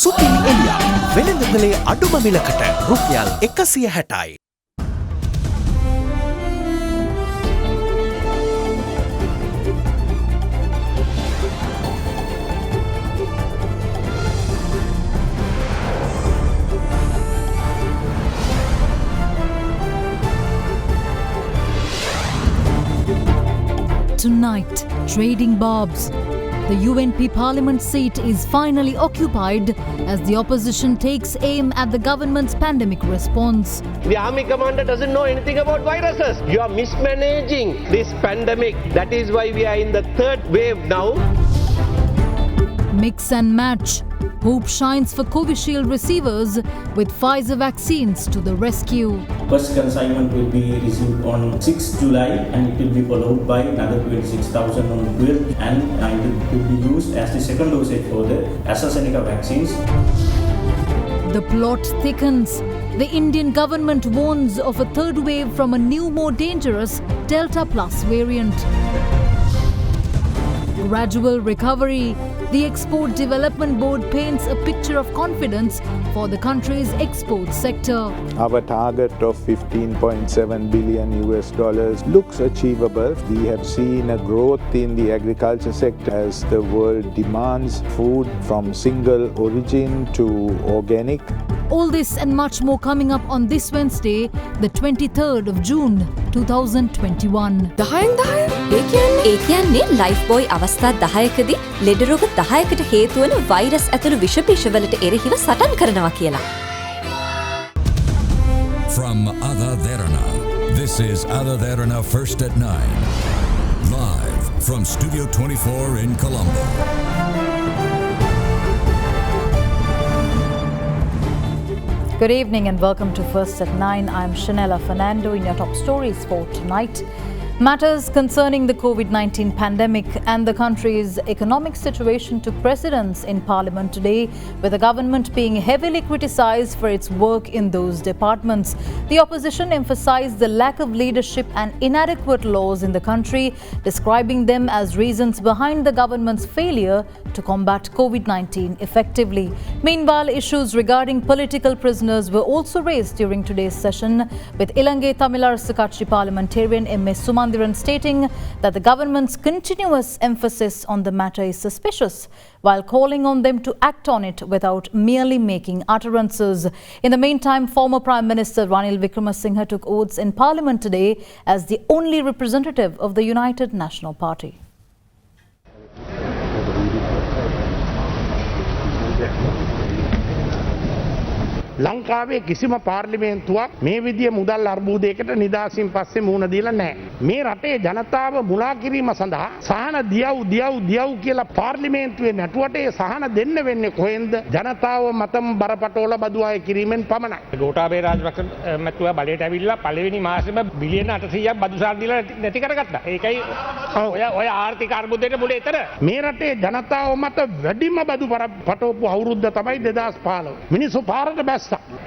සුපිරි එලියා වෙළඳපොලේ අඩුම මිලකට රුපියල් 160යි. Tonight, trading barbs. The UNP Parliament seat is finally occupied as the opposition takes aim at the government's pandemic response. The army commander doesn't know anything about viruses. You are mismanaging this pandemic. That is why we are in the third wave now. Mix and match. Hope shines for Covishield receivers with Pfizer vaccines to the rescue. First consignment will be received on 6 July and it will be followed by another 26,000 on 12th and it will be used as the second dosage for the AstraZeneca vaccines. The plot thickens. The Indian government warns of a third wave from a new, more dangerous Delta Plus variant. Gradual recovery. The Export Development Board paints a picture of confidence for the country's export sector. Our target of 15.7 billion US dollars looks achievable. We have seen a growth in the agriculture sector as the world demands food from single origin to organic. All this and much more coming up on this Wednesday, the 23rd of June 2021. ඒ කියන්නේ life බොයි අවස්ථා 10කදී ලෙඩ රෝග 10කට හේතු වන virus ඇතුළු විෂ බීජවලට එරෙහිව සටන් කරනවා කියලා. From AdaDerana, this is AdaDerana First at 9. Live from Studio 24 in Colombo. Good evening and welcome to First at 9. I'm Shanella Fernando in your top stories for tonight. Matters concerning the COVID-19 pandemic and the country's economic situation took precedence in Parliament today, with the government being heavily criticised for its work in those departments. The opposition emphasised the lack of leadership and inadequate laws in the country, describing them as reasons behind the government's failure to combat COVID-19 effectively. Meanwhile, issues regarding political prisoners were also raised during today's session, with Ilange Tamilarsa Katchi parliamentarian M.A. Sumandiran stating that the government's continuous emphasis on the matter is suspicious, while calling on them to act on it without merely making utterances. In the meantime, former Prime Minister Ranil Wickremesinghe took oaths in Parliament today as the only representative of the United National Party. ලංකාවේ කිසිම පාර්ලිමේන්තුවක් මේ විදිය මුදල් අර්බුදයකට නිදාසින් පස්සේ මුහුණ දීලා නැහැ. මේ රටේ ජනතාව මුලා කිරීම සඳහා සහන දියව් කියලා පාර්ලිමේන්තුවේ නැටුවට ඒ සහන දෙන්න වෙන්නේ කොහෙන්ද? ජනතාව මතම බරපතල බදු අය කිරීමෙන් පමණයි. ගෝඨාභය රාජපක්ෂ මැතිතුමා බලයට ඇවිල්ලා පළවෙනි මාසෙම බිලියන 800ක් බදු සහන දීලා නැති කරගත්තා. ඒකයි ඔය ආර්ථික අර්බුදයට මුල එතන. මේ රටේ ජනතාව මත වැඩිම බදු පටවපු අවුරුද්ද තමයි 2015. මිනිස්සු පාරට බැස්සා.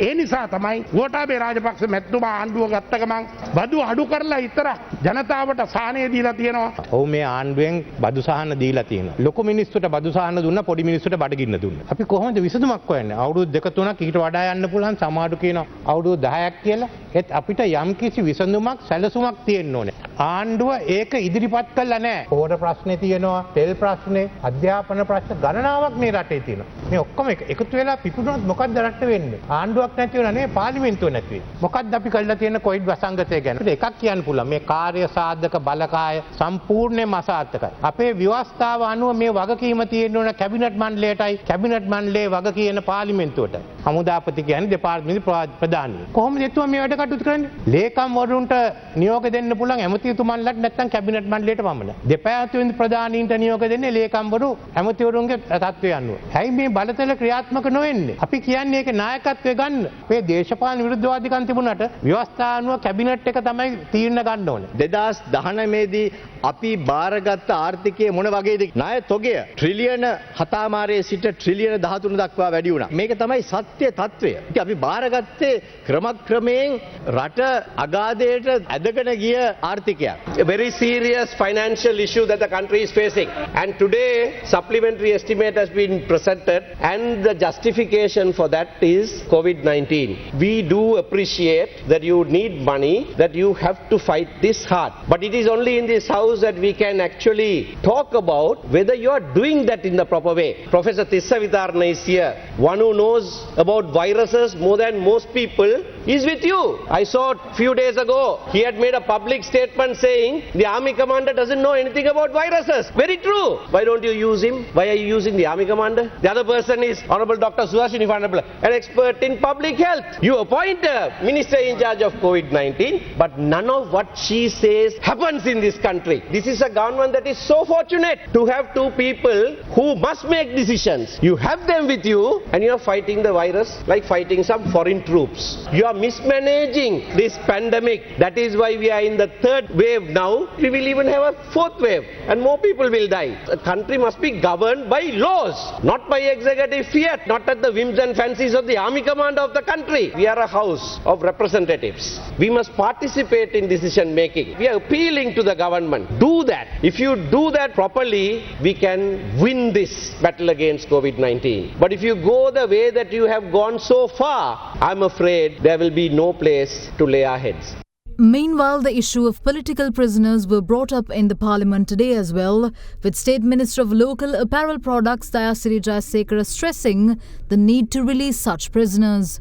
ඒ නිසා තමයි ගෝඨාභය රාජපක්ෂ මැතිතුමා ආණ්ඩුව ගත්ත ගමන් බදු අඩු කරලා ඉතරක් ජනතාවට සහනය දීලා තියෙනවා. ඔව් මේ ආණ්ඩුවෙන් බදු සහන දීලා තියෙනවා. ලොකු මිනිස්සුන්ට බදු සහන දුන්නා, පොඩි මිනිස්සුන්ට බඩගින්න දුන්නා. අපි කොහොමද විසඳුමක් හොයන්නේ? අවුරුදු දෙක තුනක් ඊට වඩා යන්න පුළුවන්, සමහරු කියනවා අවුරුදු 10ක් කියලා. ඒත් අපිට යම් කිසි විසඳුමක් සැලසුමක් තියෙන්න ඕනේ. ආණ්ඩුව ඒක ඉදිරිපත් කළා නැහැ. පොර ප්‍රශ්නේ තියෙනවා, තෙල් ප්‍රශ්නේ, අධ්‍යාපන ප්‍රශ්න ගණනාවක් මේ රටේ තියෙනවා. මේ ඔක්කොම එකතු වෙලා පිපුණොත් මොකක්ද රට වෙන්නේ? ආණ්ඩුවක් නැති වෙනා නේ, පාර්ලිමේන්තුව නැති වෙන්නේ. මොකක්ද අපි කළා තියෙන කොවිඩ් වසංගතය ගැන? එකක් කියන්න පුළුවන්, මේ කාර්ය සාධක බලකාය සම්පූර්ණයෙන්ම අසාර්ථකයි. අපේ ව්‍යවස්ථාව අනුව මේ වගකීම තියෙන්න ඕන කැබිනට් මණ්ඩලයටයි, කැබිනට් මණ්ඩලයේ වගකීම පාර්ලිමේන්තුවටයි. හමුදාපති කියන්නේ දෙපාර්තමේන්තු ප්‍රධානී. කොහොමද එතුමා මේ වැඩ කටයුතු කරන්නේ? ලේකම් වරුන්ට නියෝග දෙන්න පුළුවන් ඇමතිතුමන්ලට නැත්නම් කැබිනට් මණ්ඩලයට පමණයි. දෙපාර්තමේන්තු ප්‍රධානීන්ට නියෝග දෙන්නේ ලේකම්වරු ඇමතිවරුන්ගේ තත්ත්වය අනුව. හැයි මේ බලතල ක්‍රියාත්මක නොවෙන්නේ? අපි කියන්නේ ඒක නායකත්වය ගන්න. මේ දේශපාලන විරුද්ධවාදීකම් තිබුණාට ව්‍යවස්ථා අනුව කැබිනට් එක තමයි තීරණ ගන්න ඕනේ. 2019 දී අපි බාරගත් ආර්ථිකයේ මොන වගේද? ණය තොගය ට්‍රිලියන 7.5 සිට ට්‍රිලියන 13 දක්වා වැඩි වුණා. මේක තමයි සත්‍ය. සත්‍ය තත්ත්වය. ඉතින් අපි බාරගත්තේ ක්‍රමක්‍රමයෙන් රට අගාධයට ඇදගෙන ගිය ආර්ථිකයක්. A very serious financial issue that the country is facing. And today supplementary estimate has been presented and the justification for that is COVID-19. We do appreciate that you need money, that you have to fight this hard. But it is only in this house that we can actually talk about whether you are doing that in the proper way. Professor Tissa Vitarna is here. One who knows about viruses more than most people is with you. I saw a few days ago he had made a public statement saying the army commander doesn't know anything about viruses. Very true. Why don't you use him? Why are you using the army commander? The other person is Honorable Dr. Suhasini Phanapula, an expert in public health. You appoint a minister in charge of COVID-19, but none of what she says happens in this country. This is a government that is so fortunate to have two people who must make decisions. You have them with you and you are fighting the virus like fighting some foreign troops. You are mismanaging this pandemic. That is why we are in the third wave now. We will even have a fourth wave and more people will die. A country must be governed by laws, not by executive fiat, not at the whims and fancies of the army commander of the country. We are a house of representatives. We must participate in decision making. We are appealing to the government. Do that. If you do that properly, we can win this battle against COVID-19. But if you go the way that you have gone so far, I'm afraid there will be no place to lay our heads. Meanwhile, the issue of political prisoners were brought up in the parliament today as well, with State Minister of Local Apparel Products Dayasiri Jayasekara stressing the need to release such prisoners.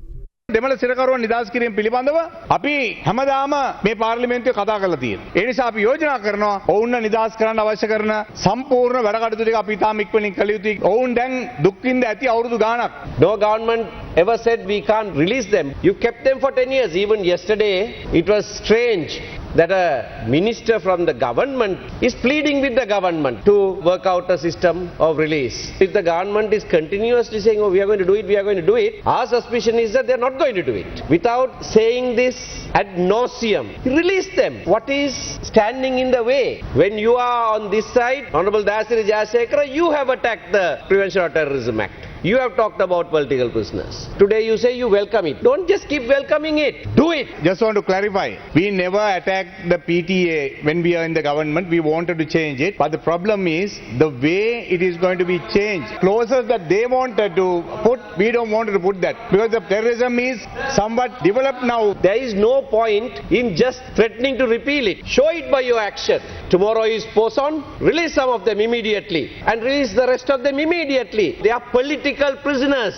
දෙමළ සිරකරුවන් නිදහස් කිරීම පිළිබඳව අපි හැමදාම මේ පාර්ලිමේන්තුවේ කතා කරලා තියෙනවා. ඒ නිසා අපි යෝජනා කරනවා ඔවුන්ව නිදහස් කරන්න අවශ්‍ය කරන සම්පූර්ණ වැඩ කටයුතු ටික අපි තාම ඉක්මනින් කළ යුතුයි. ඔවුන් දැන් දුක් විඳ ඇති අවුරුදු ගාණක්. No government ever said we can't release them. You kept them for 10 years. Even yesterday, it was strange that a minister from the government is pleading with the government to work out a system of release. If the government is continuously saying, oh, we are going to do it, we are going to do it, our suspicion is that they are not going to do it. Without saying this ad nauseum, release them. What is standing in the way? When you are on this side, Honorable Dayasiri Jayasekara, you have attacked the Prevention of Terrorism Act. You have talked about political prisoners. Today you say you welcome it. Don't just keep welcoming it. Do it. Just want to clarify, we never attacked the PTA when we are in the government. We wanted to change it. But the problem is the way it is going to be changed. Clauses that they wanted to put, we don't want to put that. Because the terrorism is somewhat developed now. There is no point in just threatening to repeal it. Show it by your action. Tomorrow is Poson. Release some of them immediately. And release the rest of them immediately. They are political prisoners.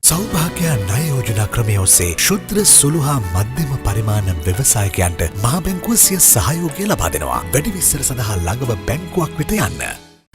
සෞභාග්‍ය ණය යෝජනා ක්‍රමය ඔස්සේ ශුද්‍ර සුළු හා මධ්‍යම පරිමාණ ව්‍යවසායකයන්ට මහා බැංකුව සිය සහයෝගය ලබා දෙනවා. වැඩි විස්තර සඳහා ළඟම බැංකුවක් වෙත යන්න.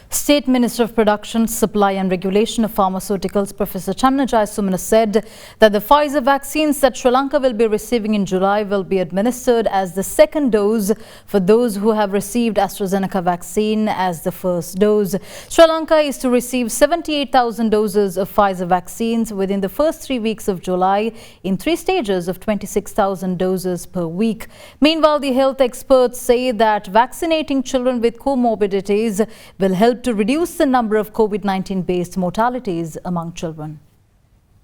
State Minister of Production, Supply and Regulation of Pharmaceuticals, Professor Channa Jayasumana, said that the Pfizer vaccines that Sri Lanka will be receiving in July will be administered as the second dose for those who have received AstraZeneca vaccine as the first dose. Sri Lanka is to receive 78,000 doses of Pfizer vaccines within the first 3 weeks of July in 3 stages of 26,000 doses per week. Meanwhile, the health experts say that vaccinating children with comorbidities will help to reduce the number of COVID-19 based mortalities among children.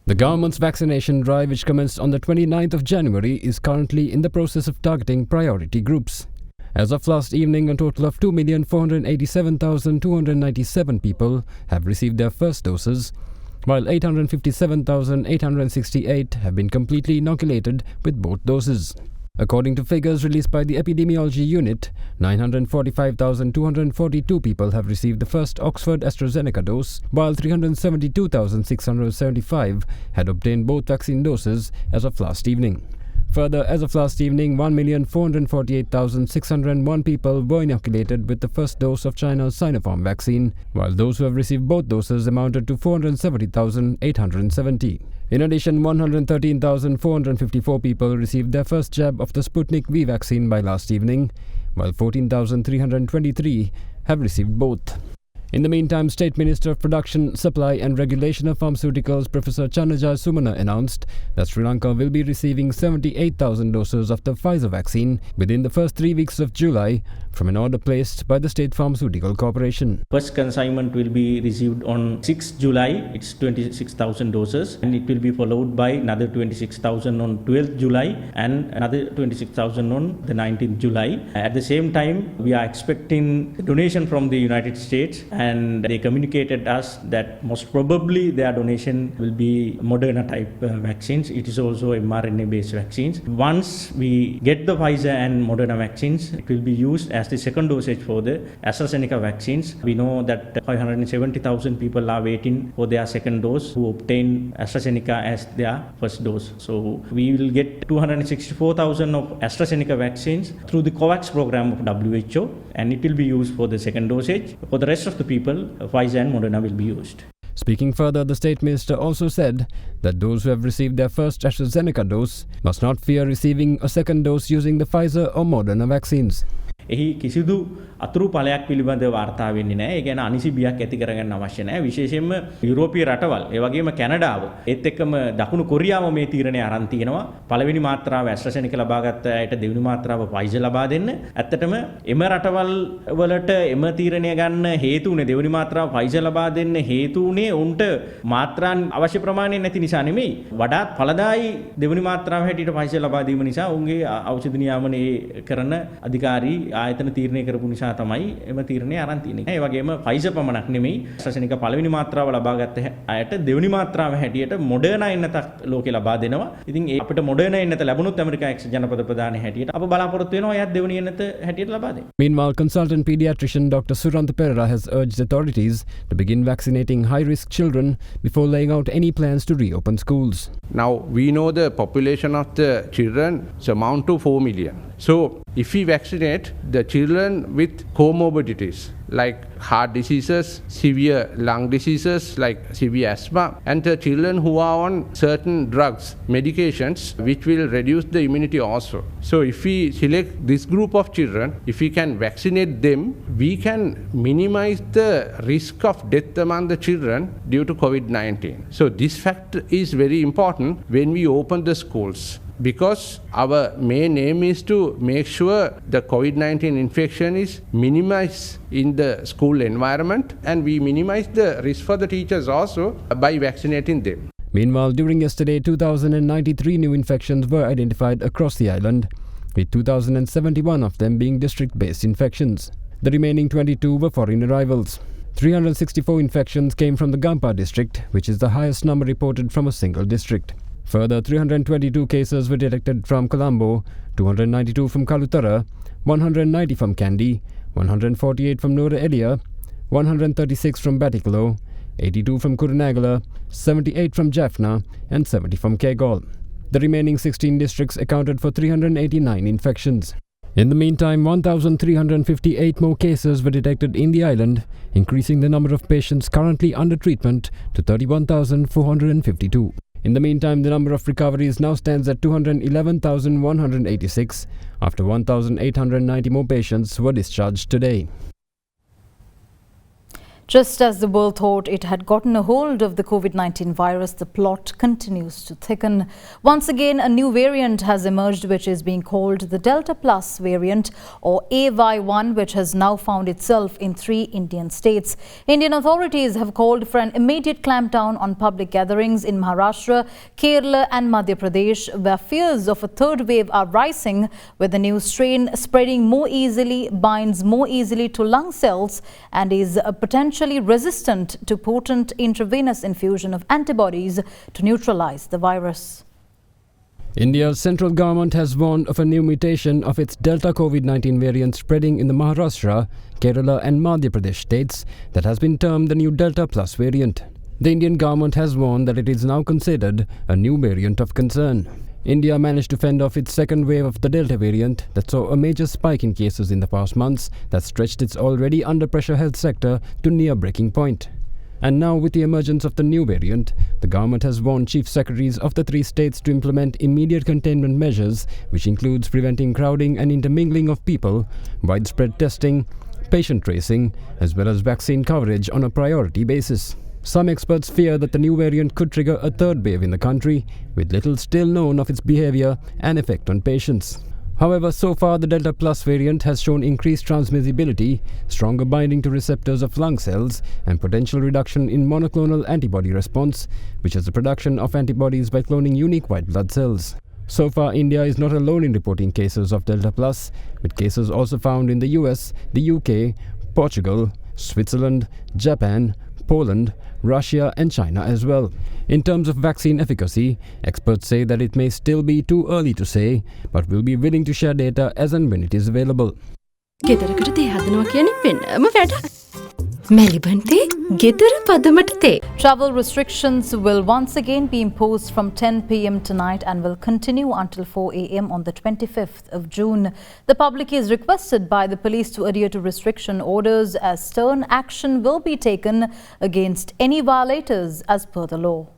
The government's vaccination drive, which commenced on the 29th of January, is currently in the process of targeting priority groups. As of last evening, a total of 2,487,297 people have received their first doses, while 857,868 have been completely inoculated with both doses. According to figures released by the Epidemiology Unit, 945,242 people have received the first Oxford AstraZeneca dose, while 372,675 had obtained both vaccine doses as of last evening. Further, as of last evening, 1,448,601 people were inoculated with the first dose of China's Sinopharm vaccine, while those who have received both doses amounted to 470,870. In addition, 113,454 people received their first jab of the Sputnik V vaccine by last evening, while 14,323 have received both. In the meantime, State Minister of Production, Supply and Regulation of Pharmaceuticals, Professor Channajay Sumana, announced that Sri Lanka will be receiving 78,000 doses of the Pfizer vaccine within the first 3 weeks of July from an order placed by the State Pharmaceutical Corporation. First consignment will be received on 6 July, it's 26,000 doses, and it will be followed by another 26,000 on 12th July and another 26,000 on the 19th July. At the same time, we are expecting a donation from the United States, and they communicated us that most probably their donation will be Moderna type vaccines. It is also mRNA based vaccines. Once we get the Pfizer and Moderna vaccines, it will be used as the second dosage for the AstraZeneca vaccines. We know that 570,000 people are waiting for their second dose who obtain AstraZeneca as their first dose. So we will get 264,000 of AstraZeneca vaccines through the COVAX program of WHO, and it will be used for the second dosage. For the rest of the people, Pfizer and Moderna will be used. Speaking further, the State Minister also said that those who have received their first AstraZeneca dose must not fear receiving a second dose using the Pfizer or Moderna vaccines. එහි කිසිදු අතුරු ඵලයක් පිළිබඳව වාර්තා වෙන්නේ නැහැ. ඒ කියන්නේ අනිසි බියක් ඇති කරගන්න අවශ්‍ය නැහැ. විශේෂයෙන්ම යුරෝපීය රටවල්, ඒ වගේම කැනඩාව, ඒත් එක්කම දකුණු කොරියාව මේ තීරණය අරන් තියෙනවා. පළවෙනි මාත්‍රාව AstraZeneca ලබාගත් අයට දෙවෙනි මාත්‍රාව Pfizer ලබා දෙන්න. ඇත්තටම එම රටවල් වලට එම තීරණය ගන්න හේතු උනේ දෙවෙනි මාත්‍රාව Pfizer ලබා දෙන්න හේතු උනේ උන්ට මාත්‍රාන් අවශ්‍ය ප්‍රමාණය නැති නිසා නෙමෙයි. වඩාත් ඵලදායි දෙවෙනි මාත්‍රාව හැටියට Pfizer ලබා දීම නිසා උන්ගේ ඖෂධ නියාමනයේ කරන අධිකාරී ආයතන තීරණය කරපු නිසා තමයි එම තීරණය අරන් තියෙන්නේ. ඒ වගේම Pfizer පමණක් නෙමෙයි AstraZeneca පළවෙනි මාත්‍රාව ලබාගත් අයට දෙවෙනි මාත්‍රාව හැටියට Moderna එන්නතක් ලෝකේ ලබා දෙනවා. ඉතින් ඒ අපිට Moderna එන්නත ලැබුණොත් ඇමරිකා එක්සත් ජනපද ප්‍රධානී හැටියට අප බලාපොරොත්තු වෙනවා එයත් දෙවෙනි එන්නත හැටියට ලබා දෙන්න. Meanwhile, consultant pediatrician Dr. Suranta Perera has urged authorities to begin vaccinating high-risk children before laying out any plans to reopen schools. Now, we know the population of the children is amount to 4 million. So, if we vaccinate the children with comorbidities like heart diseases, severe lung diseases like severe asthma, and the children who are on certain drugs, medications, which will reduce the immunity also. So if we select this group of children, if we can vaccinate them, we can minimize the risk of death among the children due to COVID-19. So this fact is very important when we open the schools, because our main aim is to make sure the COVID-19 infection is minimized in the school environment, and we minimize the risk for the teachers also by vaccinating them. Meanwhile, during yesterday, 2,093 new infections were identified across the island, with 2,071 of them being district-based infections. The remaining 22 were foreign arrivals. 364 infections came from the Gampa district, which is the highest number reported from a single district. Further, 322 cases were detected from Colombo, 292 from Kalutara, 190 from Kandy, 148 from Nuwara Eliya, 136 from Batticaloa, 82 from Kurunegala, 78 from Jaffna, and 70 from Kegol. The remaining 16 districts accounted for 389 infections. In the meantime, 1,358 more cases were detected in the island, increasing the number of patients currently under treatment to 31,452. In the meantime, the number of recoveries now stands at 211,186 after 1,890 more patients were discharged today. Just as the world thought it had gotten a hold of the COVID-19 virus, the plot continues to thicken. Once again, a new variant has emerged, which is being called the Delta Plus variant, or AY1, which has now found itself in 3 Indian states. Indian authorities have called for an immediate clampdown on public gatherings in Maharashtra, Kerala and Madhya Pradesh, where fears of a third wave are rising, with the new strain spreading more easily, binds more easily to lung cells, and is potentially resistant to potent intravenous infusion of antibodies to neutralize the virus. India's central government has warned of a new mutation of its Delta COVID-19 variant spreading in the Maharashtra, Kerala and Madhya Pradesh states that has been termed the new Delta Plus variant. The Indian government has warned that it is now considered a new variant of concern. India managed to fend off its second wave of the Delta variant that saw a major spike in cases in the past months that stretched its already under-pressure health sector to near breaking point. And now, with the emergence of the new variant, the government has warned chief secretaries of the 3 states to implement immediate containment measures, which includes preventing crowding and intermingling of people, widespread testing, patient tracing, as well as vaccine coverage on a priority basis. Some experts fear that the new variant could trigger a third wave in the country, with little still known of its behavior and effect on patients. However, so far the Delta Plus variant has shown increased transmissibility, stronger binding to receptors of lung cells, and potential reduction in monoclonal antibody response, which is the production of antibodies by cloning unique white blood cells. So far, India is not alone in reporting cases of Delta Plus, with cases also found in the US, the UK, Portugal, Switzerland, Japan, Poland, Russia and China as well. In terms of vaccine efficacy, experts say that it may still be too early to say, but will be willing to share data as and when it is available. Travel restrictions will once again be imposed from 10 p.m. tonight and will continue until 4 a.m. on the 25th of June. The public is requested by the police to adhere to restriction orders, as stern action will be taken against any violators as per the law.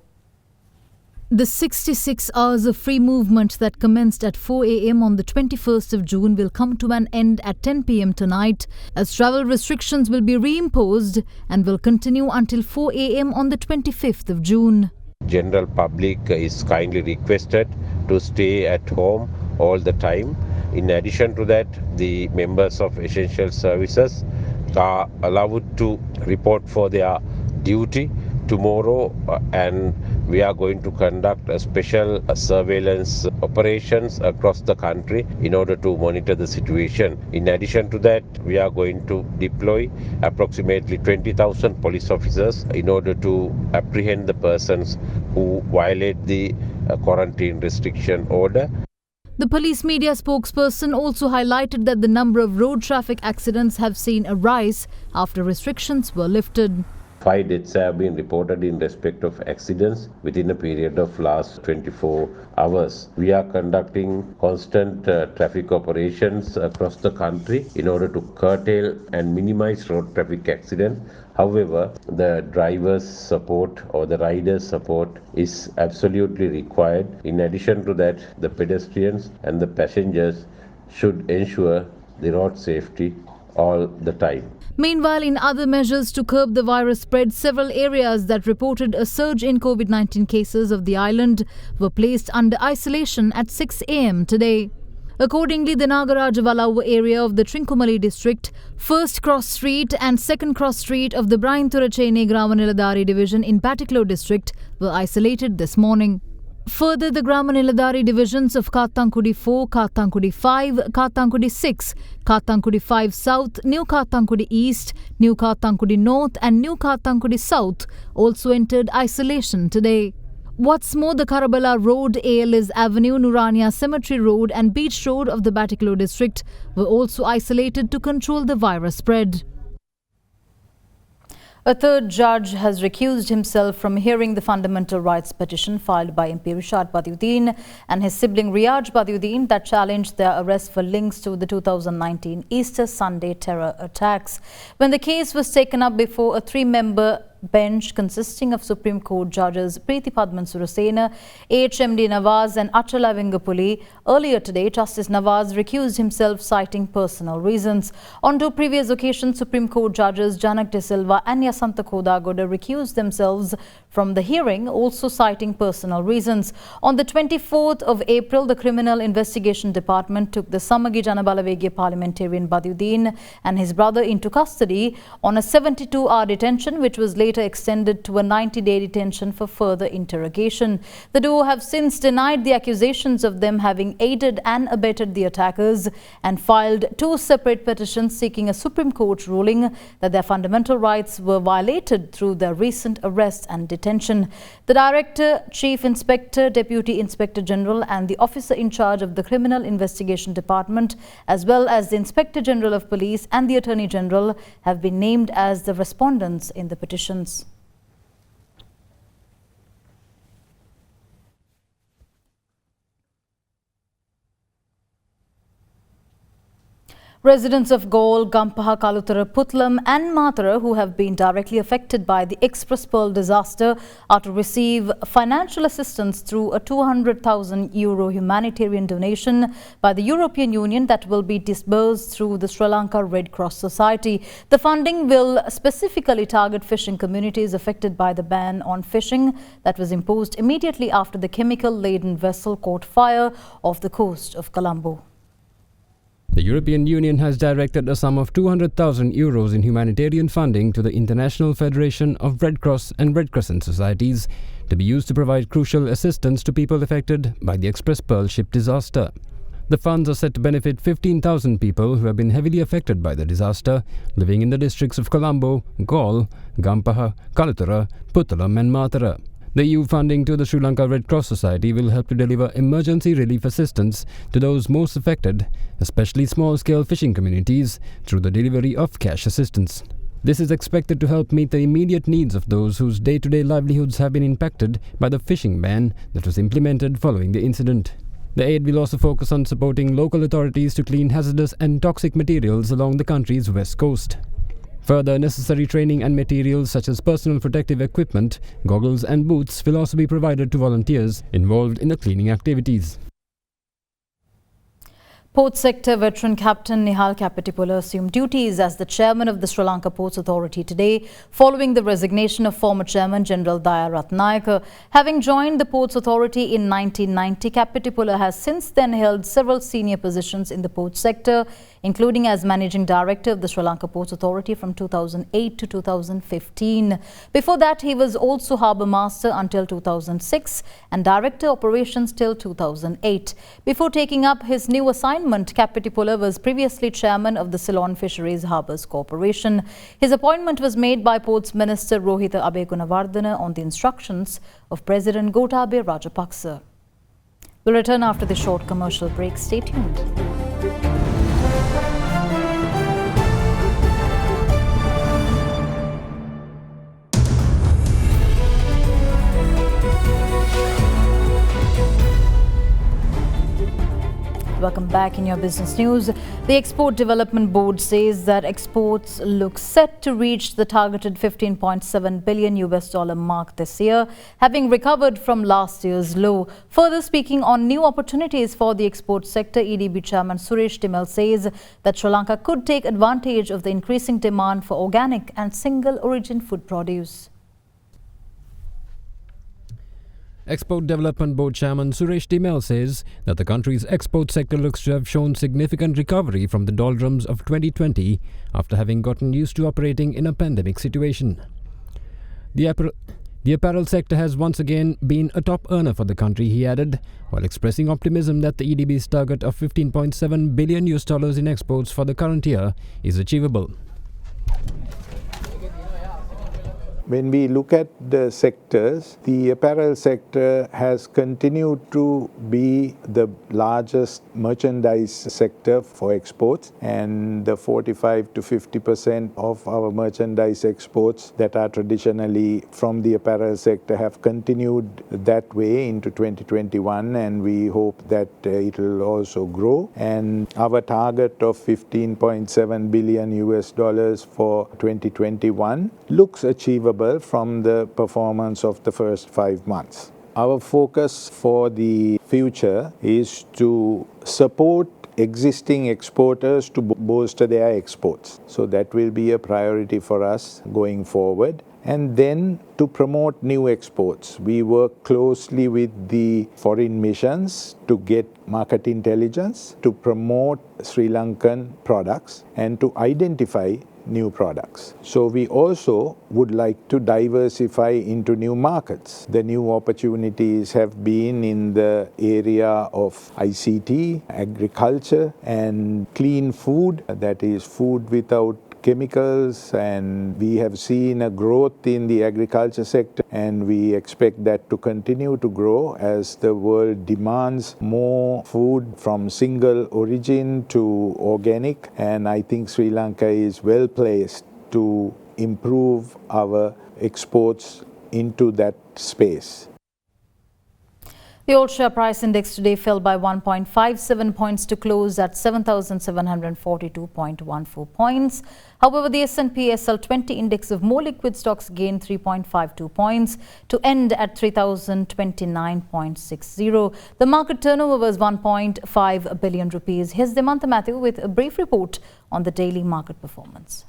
The 66 hours of free movement that commenced at 4 a.m. on the 21st of June will come to an end at 10 p.m. tonight, as travel restrictions will be reimposed and will continue until 4 a.m. on the 25th of June. General public is kindly requested to stay at home all the time. In addition to that, the members of essential services are allowed to report for their duty tomorrow, and we are going to conduct a special surveillance operations across the country in order to monitor the situation. In addition to that, we are going to deploy approximately 20,000 police officers in order to apprehend the persons who violate the quarantine restriction order. The police media spokesperson also highlighted that the number of road traffic accidents have seen a rise after restrictions were lifted. 5 deaths have been reported in respect of accidents within a period of last 24 hours. We are conducting constant traffic operations across the country in order to curtail and minimize road traffic accidents. However, the driver's support or the rider's support is absolutely required. In addition to that, the pedestrians and the passengers should ensure the road safety all the time. Meanwhile, in other measures to curb the virus spread, several areas that reported a surge in COVID-19 cases of the island were placed under isolation at 6 a.m. today. Accordingly, the Nagarajawalawa area of the Trincomalee district, First Cross Street and Second Cross Street of the Brainturachene Gramaniladari division in Batiklo district were isolated this morning. Further, the Gramaniladari divisions of Kathankudi 4, Kathankudi 5, Kathankudi 6, Kathankudi 5 South, New Kathankudi East, New Kathankudi North and New Kathankudi South also entered isolation today. What's more, the Karabala Road, ALS Avenue, Nurania Cemetery Road and Beach Road of the Batiklo district were also isolated to control the virus spread. A third judge has recused himself from hearing the fundamental rights petition filed by MP Rishad Badiuddin and his sibling Riyaj Badiuddin that challenged their arrest for links to the 2019 Easter Sunday terror attacks. When the case was taken up before a 3-member bench consisting of Supreme Court judges Preeti Padman Surasena, HMD Nawaz and Achala Vengapuli, earlier today Justice Nawaz recused himself citing personal reasons. On 2 previous occasions, Supreme Court judges Janak De Silva and Yasantha Khodagoda recused themselves from the hearing, also citing personal reasons. On the 24th of April, the Criminal Investigation Department took the Samagi Janabalavegya parliamentarian Badiuddin and his brother into custody on a 72-hour detention, which was later extended to a 90-day detention for further interrogation. The duo have since denied the accusations of them having aided and abetted the attackers and filed 2 separate petitions seeking a Supreme Court ruling that their fundamental rights were violated through their recent arrest and detention. The Director, Chief Inspector, Deputy Inspector General and the officer in charge of the Criminal Investigation Department, as well as the Inspector General of Police and the Attorney General, have been named as the respondents in the petitions. Residents of Gaul, Gampaha, Kalutara, Putlam and Matara who have been directly affected by the Express Pearl disaster are to receive financial assistance through a €200,000 humanitarian donation by the European Union that will be disbursed through the Sri Lanka Red Cross Society. The funding will specifically target fishing communities affected by the ban on fishing that was imposed immediately after the chemical-laden vessel caught fire off the coast of Colombo. The European Union has directed a sum of €200,000 in humanitarian funding to the International Federation of Red Cross and Red Crescent Societies to be used to provide crucial assistance to people affected by the Express Pearl ship disaster. The funds are set to benefit 15,000 people who have been heavily affected by the disaster, living in the districts of Colombo, Gaul, Gampaha, Kalutara, Puttalam and Matara. The EU funding to the Sri Lanka Red Cross Society will help to deliver emergency relief assistance to those most affected, especially small-scale fishing communities, through the delivery of cash assistance. This is expected to help meet the immediate needs of those whose day-to-day livelihoods have been impacted by the fishing ban that was implemented following the incident. The aid will also focus on supporting local authorities to clean hazardous and toxic materials along the country's west coast. Further necessary training and materials such as personal protective equipment, goggles and boots will also be provided to volunteers involved in the cleaning activities. Port sector veteran Captain Nihal Kapitipola assumed duties as the chairman of the Sri Lanka Ports Authority today, following the resignation of former chairman General Daya Ratnayaka. Having joined the Ports Authority in 1990, Kapitipola has since then held several senior positions in the port sector, including as managing director of the Sri Lanka Ports Authority from 2008 to 2015. Before that, he was also harbour master until 2006 and director operations till 2008. Before taking up his new assignment, Kapitipola was previously chairman of the Ceylon Fisheries Harbours Corporation. His appointment was made by Ports Minister Rohitha Abegunawardena on the instructions of President Gotabaya Rajapaksa. We'll return after the short commercial break. Stay tuned. Welcome back in your business news. The Export Development Board says that exports look set to reach the targeted $15.7 billion mark this year, having recovered from last year's low. Further speaking on new opportunities for the export sector, EDB Chairman Suresh Timel says that Sri Lanka could take advantage of the increasing demand for organic and single origin food produce. Export Development Board Chairman Suresh Timel says that the country's export sector looks to have shown significant recovery from the doldrums of 2020 after having gotten used to operating in a pandemic situation. The apparel sector has once again been a top earner for the country, he added, while expressing optimism that the EDB's target of $15.7 billion in exports for the current year is achievable. When we look at the sectors, the apparel sector has continued to be the largest merchandise sector for exports, and the 45 to 50% of our merchandise exports that are traditionally from the apparel sector have continued that way into 2021, and we hope that it will also grow. And our target of $15.7 billion for 2021 looks achievable from the performance of the first 5 months. Our focus for the future is to support existing exporters to bolster their exports. So that will be a priority for us going forward. And then to promote new exports. We work closely with the foreign missions to get market intelligence, to promote Sri Lankan products, and to identify new products. So we also would like to diversify into new markets. The new opportunities have been in the area of ICT, agriculture, and clean food, that is food without chemicals, and we have seen a growth in the agriculture sector, and we expect that to continue to grow as the world demands more food from single origin to organic, and I think Sri Lanka is well placed to improve our exports into that space. The old share price index today fell by 1.57 points to close at 7,742.14 points. However, the S&P SL 20 index of more liquid stocks gained 3.52 points to end at 3,029.60. The market turnover was 1.5 billion rupees. Here's Demantha Matthew with a brief report on the daily market performance.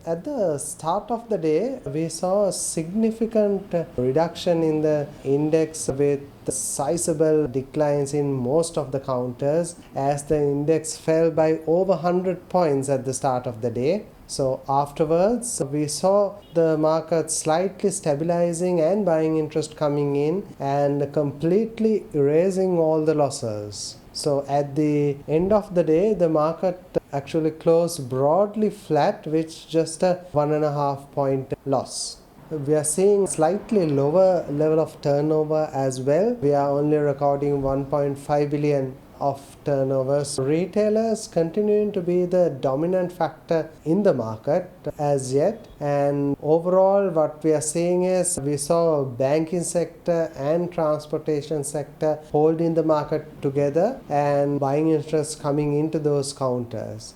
At the start of the day, we saw a significant reduction in the index with sizable declines in most of the counters as the index fell by over 100 points at the start of the day. So afterwards, we saw the market slightly stabilizing and buying interest coming in and completely erasing all the losses. So at the end of the day, the market actually closed broadly flat with just a 1.5 point loss. We are seeing slightly lower level of turnover as well. We are only recording 1.5 billion of turnovers. Retailers continuing to be the dominant factor in the market as yet, and overall what we are seeing is we saw banking sector and transportation sector holding the market together and buying interest coming into those counters.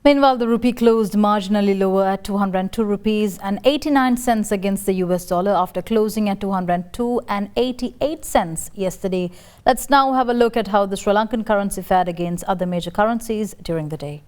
Meanwhile, the rupee closed marginally lower at 202 rupees and 89 cents against the US dollar after closing at 202 and 88 cents yesterday. Let's now have a look at how the Sri Lankan currency fared against other major currencies during the day.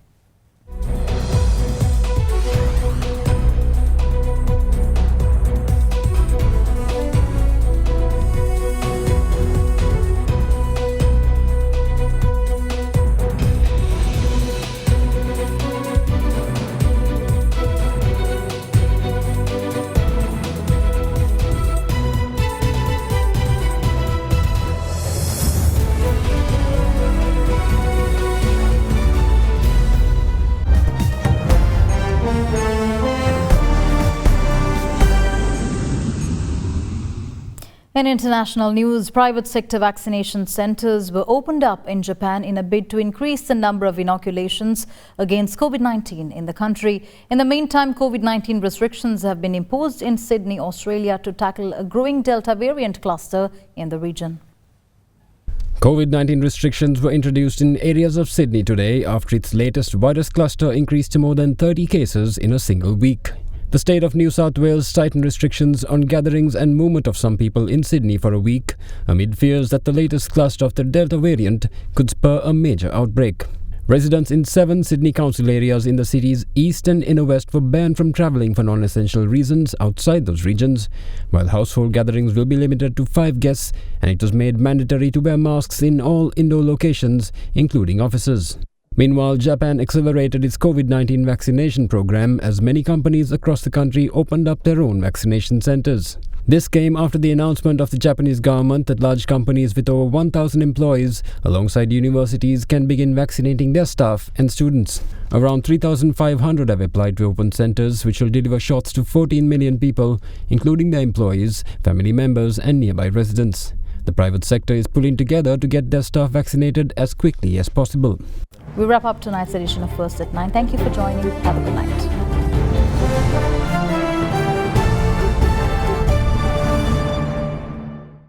In international news, private sector vaccination centers were opened up in Japan in a bid to increase the number of inoculations against COVID-19 in the country. In the meantime, COVID-19 restrictions have been imposed in Sydney, Australia to tackle a growing Delta variant cluster in the region. COVID-19 restrictions were introduced in areas of Sydney today after its latest virus cluster increased to more than 30 cases in a single week. The state of New South Wales tightened restrictions on gatherings and movement of some people in Sydney for a week, amid fears that the latest cluster of the Delta variant could spur a major outbreak. Residents in 7 Sydney council areas in the city's east and inner west were banned from travelling for non-essential reasons outside those regions, while household gatherings will be limited to 5 guests, and it was made mandatory to wear masks in all indoor locations, including offices. Meanwhile, Japan accelerated its COVID-19 vaccination program as many companies across the country opened up their own vaccination centers. This came after the announcement of the Japanese government that large companies with over 1,000 employees alongside universities can begin vaccinating their staff and students. Around 3,500 have applied to open centers which will deliver shots to 14 million people, including their employees, family members and nearby residents. The private sector is pulling together to get their staff vaccinated as quickly as possible. We wrap up tonight's edition of First at 9. Thank you for joining. Have a good night.